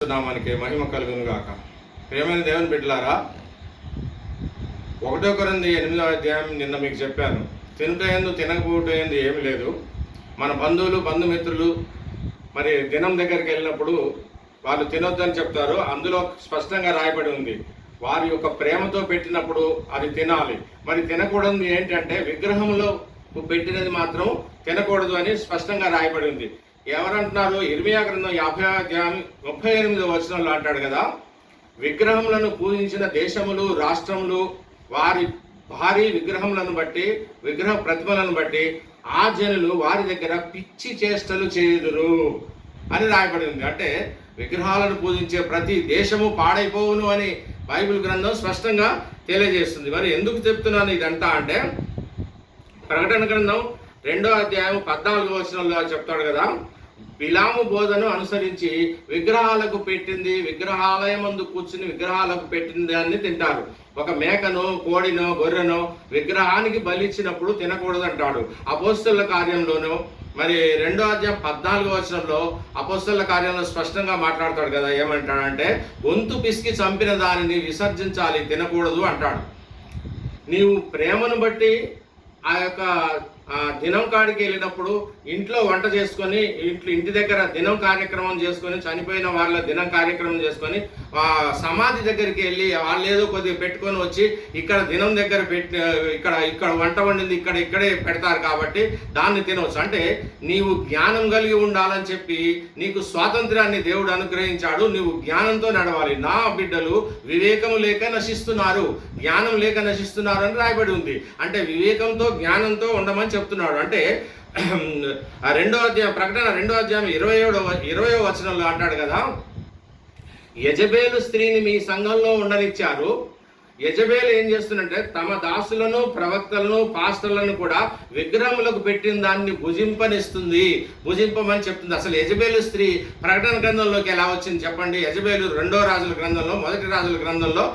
నామానికి మహిమ కలుగును గాక. ప్రియమైన దేవుని బిడ్డలారా, 1 కొరింథీ 8వ అధ్యాయం నిన్న మీకు చెప్పాను. తినుటయందు తినకపోవటందు ఏమి లేదు. మన బంధుమిత్రులు మరి దినం దగ్గరికి వెళ్ళినప్పుడు వాళ్ళు తినొద్దని చెప్తారు. అందులో స్పష్టంగా రాయబడి ఉంది, వారి యొక్క ప్రేమతో పెట్టినప్పుడు అది తినాలి. మరి తినకూడదు ఏంటంటే విగ్రహంలో పెట్టినది మాత్రం తినకూడదు అని స్పష్టంగా రాయబడి ఉంది. ఎవరంటున్నారు? ఇర్మియా గ్రంథం 50వ అధ్యాయం 38వ వచనంలో అంటాడు కదా, విగ్రహములను పూజించిన దేశములు రాష్ట్రములు వారి భారీ విగ్రహములను బట్టి విగ్రహ ప్రతిమలను బట్టి ఆ జనులు వారి దగ్గర పిచ్చి చేష్టలు చేయుదురు అని రాయబడి ఉంది. అంటే విగ్రహాలను పూజించే ప్రతి దేశము పాడైపోవును అని బైబిల్ గ్రంథం స్పష్టంగా తెలియజేస్తుంది. మరి ఎందుకు చెప్తున్నాను ఇదంతా అంటే, ప్రకటన గ్రంథం 2వ అధ్యాయం 14వ వచనంలో చెప్తాడు కదా, బిలాము బోధను అనుసరించి విగ్రహాలకు పెట్టింది, విగ్రహాలయమందు కూర్చుని విగ్రహాలకు పెట్టింది అని తింటారు. ఒక మేకను, కోడినో, గొర్రెనో విగ్రహానికి బలిచ్చినప్పుడు తినకూడదు అంటాడు. అపోస్తలుల కార్యంలోనూ మరి 2వ అధ్యాయం 14వ వచనంలో అపోస్తలుల కార్యంలో స్పష్టంగా మాట్లాడతాడు కదా, ఏమంటాడంటే గొంతు పిసికి చంపిన దానిని విసర్జించాలి, తినకూడదు అంటాడు. నీవు ప్రేమను బట్టి ఆ యొక్క దినం కాడికి వెళ్ళినప్పుడు ఇంట్లో వంట చేసుకొని ఇంటి దగ్గర దినం కార్యక్రమం చేసుకొని, చనిపోయిన వాళ్ళ దినం కార్యక్రమం చేసుకొని సమాధి దగ్గరికి వెళ్ళి వాళ్ళు ఏదో కొద్దిగా పెట్టుకొని వచ్చి ఇక్కడ దినం దగ్గర పెట్టి ఇక్కడ వంట వండింది ఇక్కడే పెడతారు కాబట్టి దాన్ని తినవచ్చు. అంటే నీవు జ్ఞానం కలిగి ఉండాలని చెప్పి నీకు స్వాతంత్రాన్ని దేవుడు అనుగ్రహించాడు. నీవు జ్ఞానంతో నడవాలి. నా బిడ్డలు వివేకము లేక నశిస్తున్నారు, జ్ఞానం లేక నశిస్తున్నారు అని రాయబడి ఉంది. అంటే వివేకంతో జ్ఞానంతో ఉండమని చెప్తున్నాడు. అంటే 2వ అధ్యాయం ప్రకటన 2వ అధ్యాయం 20వ వచనంలో అంటాడు కదా, యెజబేలు స్త్రీని మీ సంఘంలో ఉండనిచ్చారు. యెజబేలు ఏం చేస్తుందంటే తమ దాసులను, ప్రవక్తలను, పాస్టర్లను కూడా విగ్రహములకు పెట్టిన దాన్ని భుజింపమని చెప్తుంది. అసలు యెజబేలు స్త్రీ ప్రకటన గ్రంథంలోకి ఎలా వచ్చింది చెప్పండి? యెజబేలు 2వ రాజుల గ్రంథంలో, 1 రాజుల గ్రంథంలో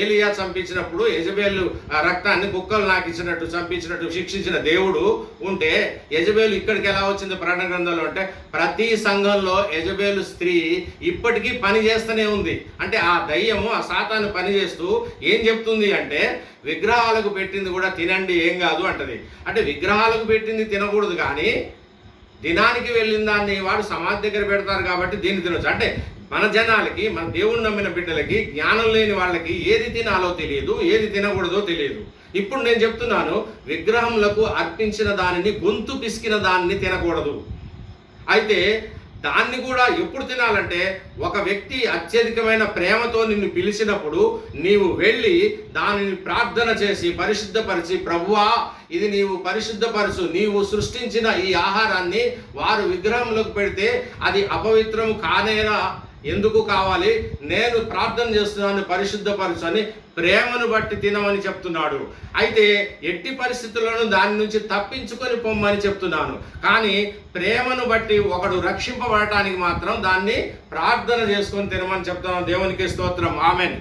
ఏలియా చంపించినప్పుడు యెజబేలు రక్తాన్ని కుక్కలు నాకించినట్టు చంపించినట్టు శిక్షించిన దేవుడు ఉంటే యెజబేలు ఇక్కడికి ఎలా వచ్చింది ప్రకటన గ్రంథంలో అంటే, ప్రతి సంఘంలో యెజబేలు స్త్రీ ఇప్పటికీ పని చేస్తూనే ఉంది. అంటే ఆ దయ్యము, ఆ సాతాను పనిచేస్తూ ఏం చెప్తుంది అంటే, విగ్రహాలకు పెట్టింది కూడా తినండి ఏం కాదు అంటది. అంటే విగ్రహాలకు పెట్టింది తినకూడదు, కానీ దినానికి వెళ్ళిన దాన్ని వాడు సమాధి దగ్గర పెడతారు కాబట్టి దీన్ని తినొచ్చు. అంటే మన జనాలకి, మన దేవుణ్ణి నమ్మిన బిడ్డలకి, జ్ఞానం లేని వాళ్ళకి ఏది తినాలో తెలియదు, ఏది తినకూడదో తెలియదు. ఇప్పుడు నేను చెప్తున్నాను, విగ్రహములకు అర్పించిన దానిని, గొంతు పిసికిన దాన్ని తినకూడదు. అయితే దాన్ని కూడా ఎప్పుడు తినాలంటే, ఒక వ్యక్తి అత్యధికమైన ప్రేమతో నిన్ను పిలిచినప్పుడు నీవు వెళ్ళి దానిని ప్రార్థన చేసి పరిశుద్ధపరిచి, ప్రభువా ఇది నీవు పరిశుద్ధపరచు, నీవు సృష్టించిన ఈ ఆహారాన్ని వారు విగ్రహంలోకి పెడితే అది అపవిత్రము కానేనా, ఎందుకు కావాలి, నేను ప్రార్థన చేస్తున్నాను పరిశుద్ధపరచు అని ప్రేమను బట్టి తినమని చెప్తున్నాడు. అయితే ఎట్టి పరిస్థితులను దాని నుంచి తప్పించుకొని పొమ్మని చెప్తున్నాను. కానీ ప్రేమను బట్టి ఒకడు రక్షింపబడటానికి మాత్రం దాన్ని ప్రార్థన చేసుకొని తినమని చెప్తున్నాను. దేవునికి స్తోత్రం. ఆమెన్.